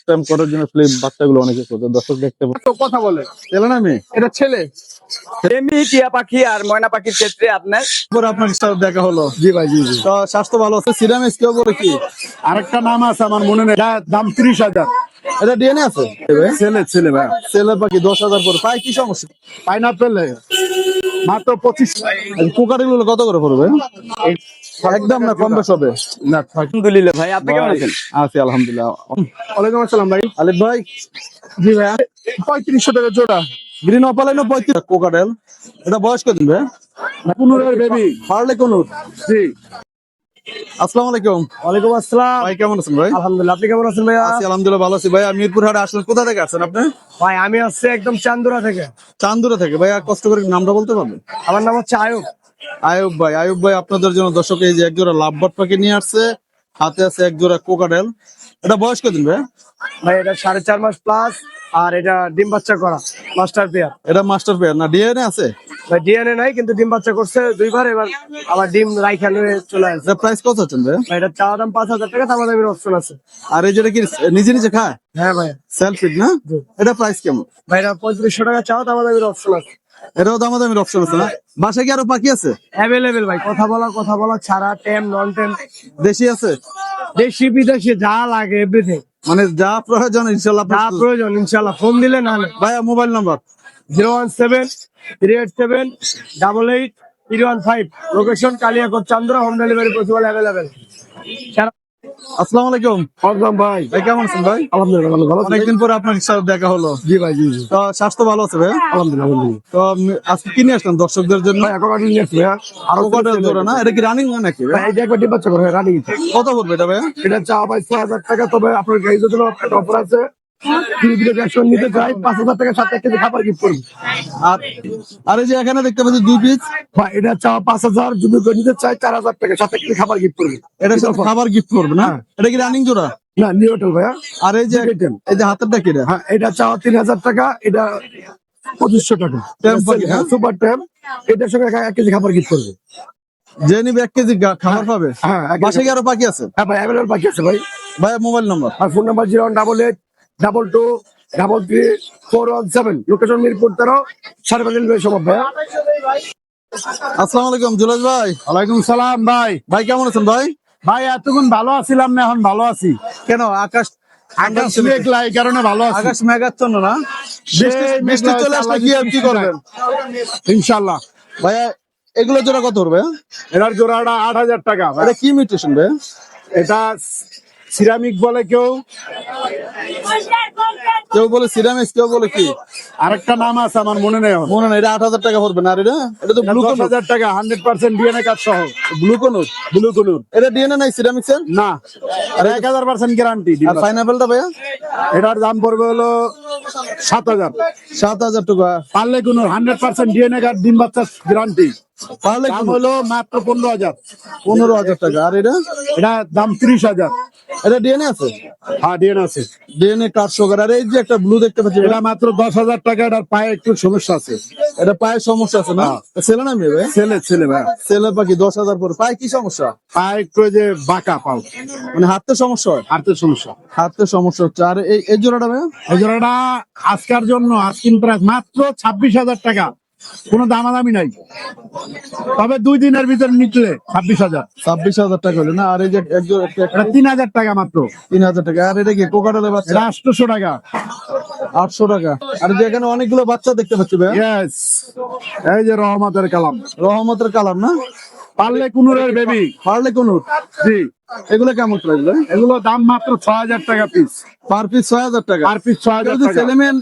Time করার জন্য film বাচ্চাগুলো অনেকে করছে, দর্শক দেখতে কথা বলে ছেলে না মেয়ে? এটা ছেলে। এমনি টিয়া পাখি আর ময়না পাখির ক্ষেত্রে আপনার পরে আপনার সাথে দেখা হলো। জি ভাই, জি জি। তো স্বাস্থ্য ভালো আছে? সিরামিক্স কেউ বলে কি? আরেকটা নাম আছে আমার মনে নেই, এটা দাম 30,000। এটা ডিএনএ আছে? ছেলে ছেলে ভাই। ছেলে পাখি 10,000 করে পায়, কি সমস্যা? পাইনাপেল মাত্র 25। কুকার গুলো কত করে পড়বে? একদম না কম বেশ হবে? না, আলহামদুলিল্লাহ ভাই, আপনি কেমন আছেন? আছি আলহামদুলিল্লাহ। ওয়ালাইকুম আসসালাম ভাই। আলিফ ভাই, জি ভাই, 3500 টাকা জোড়া। Green opaline 35 cockatiel. এটা বয়স কত দিন ভাই? 15 বেবি। পারলে কোন? জি। আসসালামু আলাইকুম। ওয়ালাইকুম আসসালাম। ভাই কেমন আছেন ভাই? আলহামদুলিল্লাহ, আপনি কেমন আছেন ভাইয়া? আছি আলহামদুলিল্লাহ ভালো আছি ভাই। মিরপুর হাটে আসলেন, কোথা থেকে আসছেন আপনি? ভাই আমি আসছি একদম চান্দুরা থেকে। চান্দুরা থেকে। ভাই আর কষ্ট করে নামটা বলতে পারবেন? আমার নাম হচ্ছে আয়ুব। আয়ুব ভাই। আয়ুব ভাই আপনাদের জন্য দর্শক এই যে এক জোড়া লাভবার্ড পাখি নিয়ে আসছে, হাতে আছে এক জোড়া কোকাডেল। এটা বয়স কদিন ভাই? ভাই এটা 4.5 মাস প্লাস, আর এটা ডিম বাচ্চা করা মাস্টার পেয়ার। এটা মাস্টার পেয়ার না ডিএনএ আছে? ভাই ডিএনএ নাই, কিন্তু ডিম বাচ্চা করছে 2বার, এবার আবার ডিম রাইখা নিয়ে চলে আসছে। এটা প্রাইস কত আছেন ভাই? ভাই এটা চাওয়া দাম 5,000 টাকা, দাম দামের অপশন আছে। আর এই যেটা কি নিজে নিজে খায়? হ্যাঁ ভাই। সেলফিড না? জি। এটা প্রাইস কেমন? ভাই এটা 3500 টাকা চাওয়া, দাম দামের অপশন আছে। এটাও দামাদামির অপশন আছে না? বাসায় কি আরো পাখি আছে? অ্যাভেলেবেল ভাই, কথা বলা ছাড়া, টেম নন টেম, দেশি আছে? দেশি বিদেশি যা লাগে এভরিথিং। মানে যা প্রয়োজন ইনশাল্লাহ যা প্রয়োজন ইনশাল্লাহ, ফোন দিলে না। ভাইয়া মোবাইল নাম্বার? 017-387-88-315। লোকেশন কালিয়াকোট চান্দুরা, হোম ডেলিভারি পসিবল, অ্যাভেলেবেল। আসসালামু আলাইকুম। একদম ভাই। ভাই কেমন আছেন ভাই? আলহামদুলিল্লাহ ভালো আছি। অনেকদিন পরে আপনার সাথে দেখা হলো। জি ভাই, জি জি। তো স্বাস্থ্য ভালো আছে ভাই? আলহামদুলিল্লাহ। তো আজকে কিনে আসলেন দর্শকদের জন্য? ভাই এখন নিয়ে আসছি ভাইয়া। আরো কটা জোড়া না? এটা কি রানিং নাকি ভাই? ভাই এই যে একবার ডিম বাচ্চা করে রানি। কত পড়বে এটা ভাই? এটা চাওয়া ভাই 6,000 টাকা, তবে আপনার গাড়ি যদি একটা অফার আছে, অ্যাকশন নিতে চাই 5,000 টাকা সাথে 1 কেজি খাবার গিফট করবো। আর আর এই যে এখানে দেখতে পাচ্ছি 2 পিস, ভাই এটা চাওয়া 5,000, যদি কেউ নিতে চাই 4,000 টাকা সাথে 1 কেজি খাবার গিফট করবো। এটা সাথে খাবার গিফট করবে না? এটা কি রানিং জোড়া? না, নিউ হোটেল ভাইয়া। আর এই যে হাতেরটা কি এটা? হ্যাঁ, এটা চাওয়া 3,000 টাকা, এটা 2,500 টাকা। টেম্প পাখি, হ্যাঁ? সুপার টেম। এটার সঙ্গে 1 কেজি খাবার গিফট করবে। যে নিবে 1 কেজি খাবার পাবে? হ্যাঁ, 1 কেজি। বাসায় কি আরো পাখি আছে? হ্যাঁ ভাই, অ্যাভেলেবল বাকি আছে ভাই। ভাই মোবাইল নাম্বার? আর phone number 01822233417। Location Mirpur 13, 5:30 railway সমাপ ভাইয়া। আসসালামু আলাইকুম জুলাস ভাই। ওয়ালাইকুম সালাম ভাই। ভাই কেমন আছেন ভাই? ভাই এতক্ষণ ভালো আছিলাম না, এখন ভালো আছি। কেন আকাশ আকাশ মেঘলা, এই কারণে ভালো আছি। আকাশ মেঘাচ্ছন্ন না? বৃষ্টি চলে আসলে কি আর কি করবেন? ইনশাল্লাহ। ভাইয়া এগুলো জোড়া কত পড়বে? এটার জোড়াটা 8,000 টাকা ভাই। এটা কি মিউটেশন ভাই? এটা সিরামিক বলে কেউ, কেউ বলে সিরামিক্স, কেউ বলে কি আরেকটা নাম আছে আমার মনে নেই এখন। মনে নাই। এটা 8,000 টাকা পড়বে না? আর এটা তো ব্লু কোন? 10,000 টাকা, 100% ডিএনএ কার্ড সহ। ব্লু কোন? ব্লু কুনুর এটা ডিএনএ নাই সিরামিক্স এর? না, আর 1000% গ্যারান্টি। আর পাইনাপেলটা ভাইয়া? এটার দাম পড়বে হলো 7,000। 7,000 টাকা। পারলে কোনো 100% ডিএনএ কার্ড, ডিম বাচ্চা গ্যারান্টি। পারলে দাম হলো মাত্র 15,000। 15,000 টাকা। আর এটা? এটা দাম 30,000। এটা ডিএনএ আছে? হ্যাঁ ডিএনএ আছে। ডিএনএ কার্ড সহকারে। আর এই যে একটা ব্লু দেখতে পাচ্ছি, এটা মাত্র 10,000 টাকা। এটার পায়ে একটু সমস্যা আছে। এটা পায়ের সমস্যা আছে না? ছেলে না মেয়ে ভাই? ছেলে ছেলে ভাই। ছেলে পাখি 10,000 পরে। পায়ে কি সমস্যা? পায়ে একটু ওই যে বাঁকা পাও, মানে হাতে সমস্যা হয়? হাতের সমস্যা। হাতে সমস্যা হচ্ছে। আর এই জোড়াটা ভাইয়া? এই জোড়াটা আজকের জন্য আস্কিং প্রাইস মাত্র 26,000 টাকা, কোনো দামাদামি নাই। তবে 2 দিনের ভিতরে নিচলে 26,000। 26,000 টাকা হলো না? আর এই যে এটা 3,000 টাকা মাত্র। 3,000 টাকা। আর এটা কি কোকাটেলের বাচ্চা? এটা 800 টাকা। 800 টাকা। আর যে এখানে অনেকগুলো বাচ্চা দেখতে পাচ্ছি ভাই? ইয়েস, এই যে রহমতের কালাম, রহমতের কালার না? পারলে কুনুরের বেবি। পারলে কোন? জি। এগুলো কেমন প্রাইস ভাই? এগুলো দাম মাত্র 6,000 টাকা পিস। পার পিস 6,000 টাকা? পার পিস 6,000 টাকা। ছেলে মেয়ে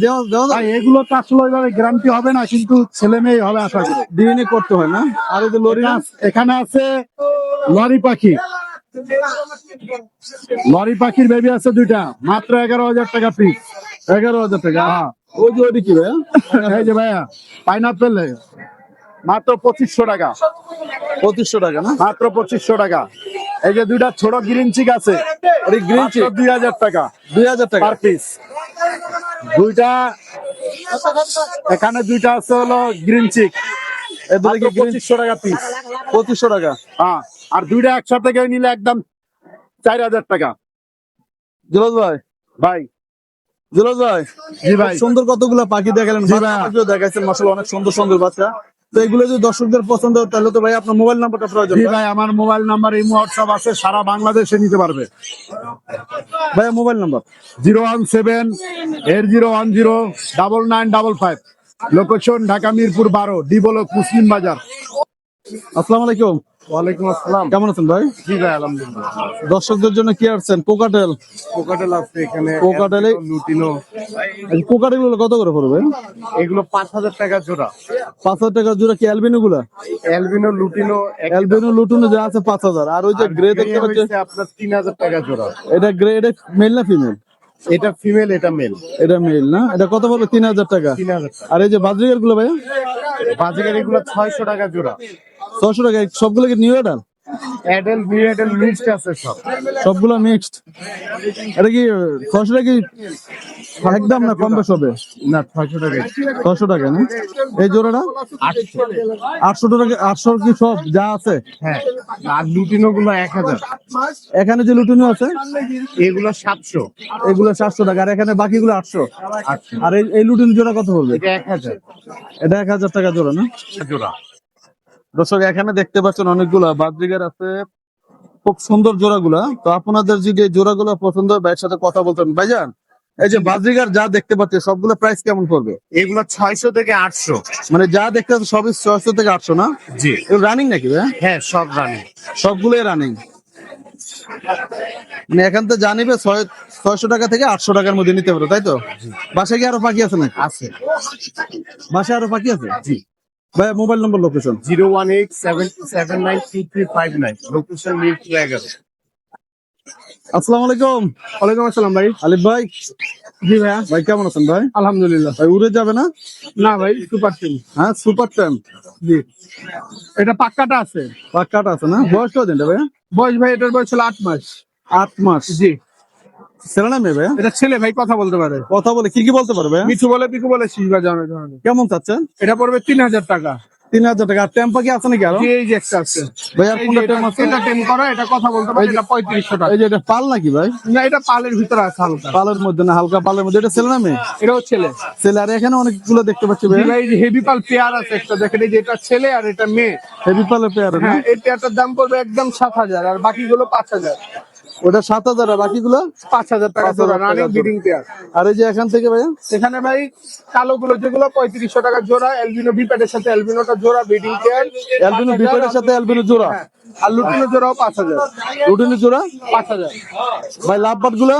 দেওয়া ভাই এগুলো তো আসলে ওইভাবে গ্যারান্টি হবে না, কিন্তু ছেলে মেয়ে হবে আশা করি। ডিএনএ করতে হয় না? আর এই যে লরি না? এখানে আছে লরি পাখি, লরি পাখির বেবি আছে 2টা, মাত্র 11,000 টাকা পিস। 11,000 টাকা। হ্যাঁ। ওই যে ওইটা কি ভাইয়া? এই যে ভাইয়া পাইনাপেল মাত্র 2,500 টাকা। 2,500 টাকা না? মাত্র 2,500 টাকা। এই যে 2টা ছোট গ্রিন চিক আছে, ওই গ্রিন চিক 2,000 টাকা 2,000 টাকা পার পিস। 2টা এখানে 2টা আছে হলো গ্রিন চিক, এদিকে কি গ্রিন? 2,500 টাকা পিস। 2,500 টাকা। হ্যাঁ, আর 2টা একসাথে কেউ নিলে একদম 4,000 টাকা। জুলাস ভাই ভাই জুলস ভাই, জি ভাই। খুব সুন্দর কতগুলো পাখি দেখালেন, জি বাচ্চা ভাই। পাখিও দেখাইছেন, মাশাআল্লাহ অনেক সুন্দর সুন্দর বাচ্চা। তো এগুলো যদি দর্শকদের পছন্দ হয় তাহলে তো ভাই আপনার মোবাইল নাম্বারটা প্রয়োজন জি ভাই। ভাই, আমার মোবাইল নাম্বার এই হোয়াটসঅ্যাপ আছে, সারা বাংলাদেশে নিতে পারবে। ভাইয়া mobile number. 017-8010-9955। Location Dhaka Mirpur 12, D block, Muslim Bazar. আসসালামু আলাইকুম, ওয়ালাইকুম আসসালাম। কেমন আছেন ভাই? জি ভাই, আলহামদুলিল্লাহ। দর্শকদের জন্য কি আসছেন? কোকাটেল। কোকাটেল আছে এখানে, কোকাটেলে লুটিনো। কোকাটেল গুলো কত করে পড়বে? এগুলো 5000 টাকা জোড়া। 5,000 টাকা জোড়া। কি অ্যালবিনো গুলা? অ্যালবিনো, লুটিনো অ্যালবিনো লুটুনো যা আছে 5,000, আর ওই যে গ্রে দেখতে পাচ্ছি আপনার 3000 টাকা জোড়া। এটা গ্রে, এটা মেল না ফিমেল? এটা ফিমেল, এটা মেল। এটা মেল না? এটা কত পড়বে? 3,000 টাকা। 3000 টাকা। আর এই যে বাজরিগার গুলো ভাইয়া? বাজিকার এগুলো 600 টাকা জোড়া। 600 টাকা। সবগুলো কি new adult? Adult, new adult mixed আছে সব। সবগুলো মিক্সড। এটা কি 600 টাকা কি একদম না কম বেশ হবে? না, 600 টাকা। 600 টাকা না? এই জোড়াটা 800। 800 টাকা। 800 কি সব যা আছে? হ্যাঁ, আর লুটিনো গুলো 1000। এখানে যে লুটিনো আছে এগুলো 700। এগুলো 700 টাকা, আর এখানে বাকিগুলো 800। 800। আর এই লুটিনো জোড়া কত পড়বে? এটা 1000 এটা 1000 টাকা জোড়া না? জোড়া। দর্শক এখানে দেখতে পাচ্ছেন অনেকগুলা বাজরিগার আছে, খুব সুন্দর জোড়াগুলা। তো আপনাদের যদি এই জোড়াগুলো পছন্দ হয় ভাইয়ের সাথে কথা বলতেন। ভাইজান, এই যে বাজরিগার যা দেখতে পাচ্ছি সবগুলো প্রাইস কেমন পড়বে? এগুলো 600 থেকে 800। মানে যা দেখতে পাচ্ছি সবই 600 থেকে 800 না? জি। এগুলো রানিং নাকি ভাই? হ্যাঁ, সব রানি। সবগুলোই রানিং। মানে এখান থেকে জানিবে 600 টাকা থেকে 800 টাকার মধ্যে নিতে পারো, তাই তো? বাসায় কি আরো পাখি আছে নাকি? আছে। বাসায় আরো পাখি আছে? জি। ভাই মোবাইল নম্বর, লোকেশন। 018-779-3359। লোকেশন মিরপুর 11। আসসালামু আলাইকুম। ওয়ালাইকুম আসসালাম ভাই। আলিফ ভাই। জি ভাইয়া। ভাই কেমন আছেন ভাই? আলহামদুলিল্লাহ। ভাই উড়ে যাবে না? না ভাই, সুপার টিম। হ্যাঁ, সুপার টাইম। জি। এটা পাক্কাটা আছে। পাক্কাটা আছে না? বয়স কত দিন ভাই? বয়স ভাই, এটার বয়স হলো 8 মাস। 8 মাস। জি। ছেলে না মেয়ে ভাই? এটা ছেলে ভাই, কথা বলতে পারে। কথা বলে কি কি বলতে পারবে? মিঠু বলে, পিকু বলে, শীষ বাজে অনেক ধরনের। কেমন চাচ্ছেন? এটা পড়বে 3000 টাকা। 3,000 টাকা। আর টেম্পা কি আছে নাকি আরো? জি, এই যে একটা আছে ভাই আর এই যে কোনটা এটা, টেম আছে? এটা টেম করা, এটা কথা বলতে পারে, এটা 3500 টাকা। এই যে এটা পাল নাকি ভাই? না, এটা পালের ভিতরে আছে হালকা। পালের মধ্যে না, হালকা পালের মধ্যে। এটা ছেলে না মেয়ে? এটাও ছেলে। ছেলে। আর এখানে অনেকগুলো দেখতে পাচ্ছি জি ভাই। ভাই, এই যে হেভি পাল পেয়ার আছে একটা, দেখেন এই যে এটা ছেলে আর এটা মেয়ে। হেভি পালের পেয়ার না? হ্যাঁ, এই পেয়ারটার দাম পড়বে একদম 7000, আর বাকিগুলো 5000। ওটা 7,000 আর বাকিগুলো 5000 টাকা জোড়া, 5,000 রানিং টাকা ব্রিডিং পেয়ার। আর এই যে এখান থেকে ভাই এখানে ভাই কালো গুলো যেগুলো 3500 টাকা জোড়া, অ্যালবিনো বিপ্যাডের সাথে অ্যালবিনোটা জোড়া, ব্রিডিং পেয়ার। অ্যালবিনো বিপের সাথে অ্যালবিনো জোড়া। হ্যাঁ, আর লুটিনো জোড়াও 5000। রুটিনি জোড়া। 5000 ভাই লাভবাট গুলা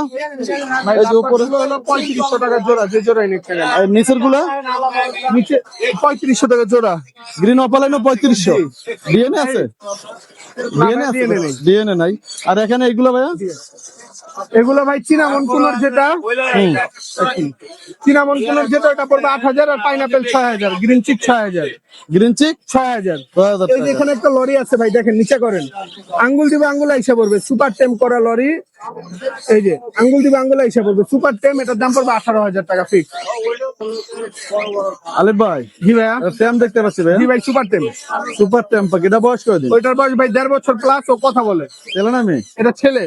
ভাই, এই যে উপরে হলো 3500 টাকা জোড়া, যে জোড়াই নিতে গেলে। আর নিচের গুলা নিচে 3500 টাকা জোড়া। গ্রিন অপালাইনও 3500। ডিএনএ আছে? ডিএনএ আছে? DNA নেই। ডিএনএ নাই। আর এখানে এইগুলো ভাইয়া এগুলো ভাই চিনামন কুনোর যেটা, চিনামন কুনোর যেটা, এটা পড়বে 8000, আর pineapple 6000, green cheek 6000। Green cheek 6000। 6,000 এই যে টাকা। এখানে একটা লরি আছে ভাই, দেখেন নিচে করেন, আঙ্গুল দিবে আঙ্গুল আইসা পড়বে, সুপার টেম করা লরি। এই যে আঙ্গুল দিবে আঙ্গুল আইসা পড়বে, সুপার টেম। এটার দাম পড়বে 18000 টাকা ফিক্স। আলিফ ভাই জি ভাইয়া। ট্যাম দেখতে পাচ্ছি ভাই। জি ভাই, সুপার টেম। সুপার ট্যাম পাখি। এটা বয়স করে দিন। ওইটার বয়স ভাই 1.5 বছর প্লাস, ও কথা বলে। ছেলে না মেয়ে? এটা ছেলে।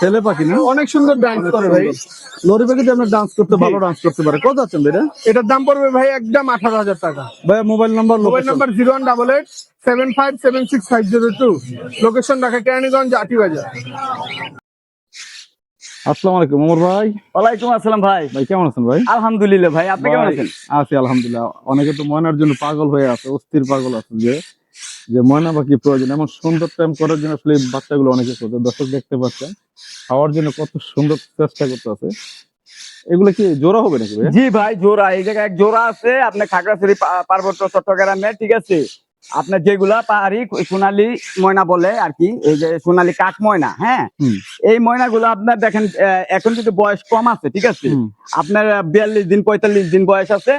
ছেলে পাখি না? অনেক সুন্দর ডান্স করে ভাই। লরি পাখি আপনার ডান্স করতে, ভালো ডান্স করতে পারে। কত আছেন ভাই এটা? এটার দাম পড়বে ভাই একদম 18000 টাকা। ভাই mobile number, mobile location. Number 01887576502। Location Dhaka Keraniganj, Atibazar. আসসালামু আলাইকুম ওমর ভাই। ওয়ালাইকুম আসসালাম ভাই। ভাই কেমন আছেন ভাই? আলহামদুলিল্লাহ ভাই, আপনি কেমন ভাই, আছেন? আছি আলহামদুলিল্লাহ। অনেকে তো ময়নার জন্য পাগল হয়ে আছে, অস্থির পাগল আছে, যে যে ময়না পাখি প্রয়োজন। এমন সুন্দর টাইম করার জন্য আসলে এই বাচ্চাগুলো অনেকে করছে। দর্শক দেখতে পাচ্ছেন খাওয়ার জন্য কত সুন্দর চেষ্টা করতে আছে। এগুলো কি জোড়া হবে নাকি ভাই? জি ভাই, জোড়া। এই জায়গায় এক জোড়া আছে আপনার খাগড়াছড়ি পার্বত্য চট্টগ্রামে, ঠিক আছে? আপনার যেগুলা পাহাড়ি সোনালী ময়না বলে আর কি, এই যে সোনালী কাক ময়না, হ্যাঁ, হুম। এই ময়নাগুলো আপনার দেখেন এখন কিন্তু বয়স কম আছে, ঠিক আছে? হুম। আপনার 42 দিন 45 দিন বয়স আছে,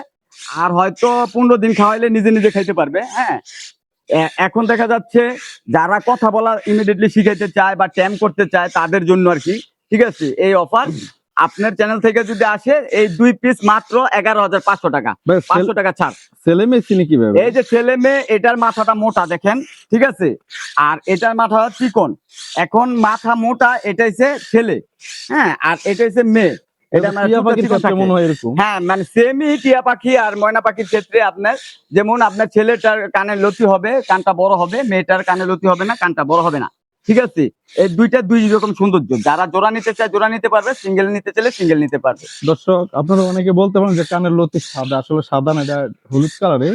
আর হয়তো 15 দিন খাওয়াইলে নিজে নিজে খাইতে পারবে, হ্যাঁ। এখন দেখা যাচ্ছে যারা কথা বলা ইমিডিয়েটলি শিখাইতে চায় বা ট্যাম করতে চায় তাদের জন্য আর কি, ঠিক আছে? এই অফার আপনার চ্যানেল থেকে যদি আসে, এই 2 পিস মাত্র 11,500 টাকা, ভাই, 500 টাকা ছাড়। ছেলে মেয়ে চিনি কিভাবে? এই যে ছেলে মেয়ে, এটার মাথাটা মোটা দেখেন, ঠিক আছে? আর এটার মাথা চিকন। এখন মাথা মোটা এটা হচ্ছে ছেলে, হ্যাঁ, আর এটা হচ্ছে মেয়ে। এটা মানে টিয়া পাখির চিকন ক্ষেত্রে থাকে। মনে হয় এরকম। হ্যাঁ মানে সেমি টিয়া পাখি আর ময়না পাখির ক্ষেত্রে আপনার যেমন আপনার ছেলেটার কানে লতি হবে, কানটা বড় হবে, মেয়েটার কানে লতি হবে না, কানটা বড় হবে না। ঠিক আছে, এই দুইটা দুই রকম সৌন্দর্য। যারা জোড়া নিতে চায় জোড়া নিতে পারবে, সিঙ্গেল নিতে চাইলে সিঙ্গেল নিতে পারবে। দর্শক আপনারা অনেকে বলতে পারেন যে কানের লতি সাদা, আসলে সাদা না, এটা হলুদ কালারে।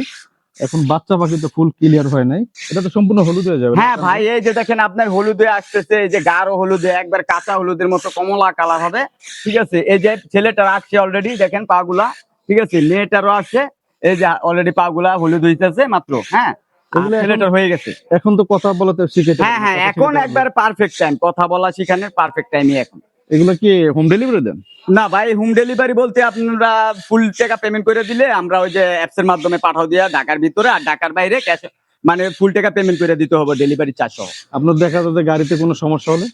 এখন বাচ্চা পাখি তো ফুল ক্লিয়ার হয় নাই, এটা তো সম্পূর্ণ হলুদ হয়ে যাবে না? হ্যাঁ ভাই, এই যে দেখেন আপনার হলুদে আসতেছে, এই যে গাঢ় হলুদে, একবার কাঁচা হলুদের মতো কমলা কালার হবে। ঠিক আছে, এই যে ছেলেটার আসছে অলরেডি, দেখেন পা গুলা। ঠিক আছে, মেয়েটারও আসছে, এই যে অলরেডি পা গুলা হলুদ হইতেছে মাত্র। হ্যাঁ, আর এগুলো এখন- ছেলেটার হয়ে গেছে। এখন তো কথা বলাতে শিখেতে হ্যাঁ পারবে, হ্যাঁ, কথা এখন শিখাতে একবার পারবে। পারফেক্ট টাইম, কথা বলা শিখানোর পারফেক্ট টাইমই এখন। এগুলো কি হোম ডেলিভারি দেন? না ভাই, হোম ডেলিভারি বলতে আপনারা ফুল টাকা পেমেন্ট করে দিলে আমরা ওই যে অ্যাপস এর মাধ্যমে পাঠাও দিয়া ঢাকার ভিতরে, আর ঢাকার বাইরে ক্যাশ মানে ফুল টাকা পেমেন্ট করে দিতে হবে ডেলিভারি চার্জ সহ। আপনার দেখা যাচ্ছে গাড়িতে কোনো সমস্যা হলে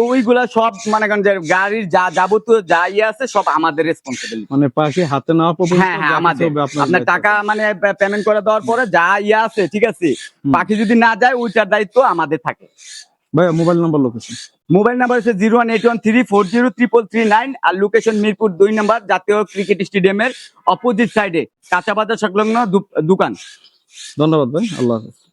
ওইগুলা সব মানে করেন যে গাড়ির যা যাবতীয় যা ইয়ে আছে সব আমাদের রেসপন্সিবিলিটি। মানে পাখি হাতে নেওয়া পর্যন্ত হ্যাঁ হ্যাঁ, যা কিছু আমাদের হবে আপনার দায়িত্ব। টাকা মানে পেমেন্ট করে দেওয়ার পরে যা ইয়ে আছে, ঠিক আছে, পাখি যদি না যায় ওইটার দায়িত্ব আমাদের থাকে। ভাইয়া mobile number, location. Mobile number হচ্ছে 01813403339, আর লোকেশন মিরপুর 2 নম্বর জাতীয় ক্রিকেট স্টেডিয়ামের অপোজিট সাইডে কাঁচা বাজার সংলগ্ন দোকান। ধন্যবাদ ভাই, আল্লাহ হাফেজ।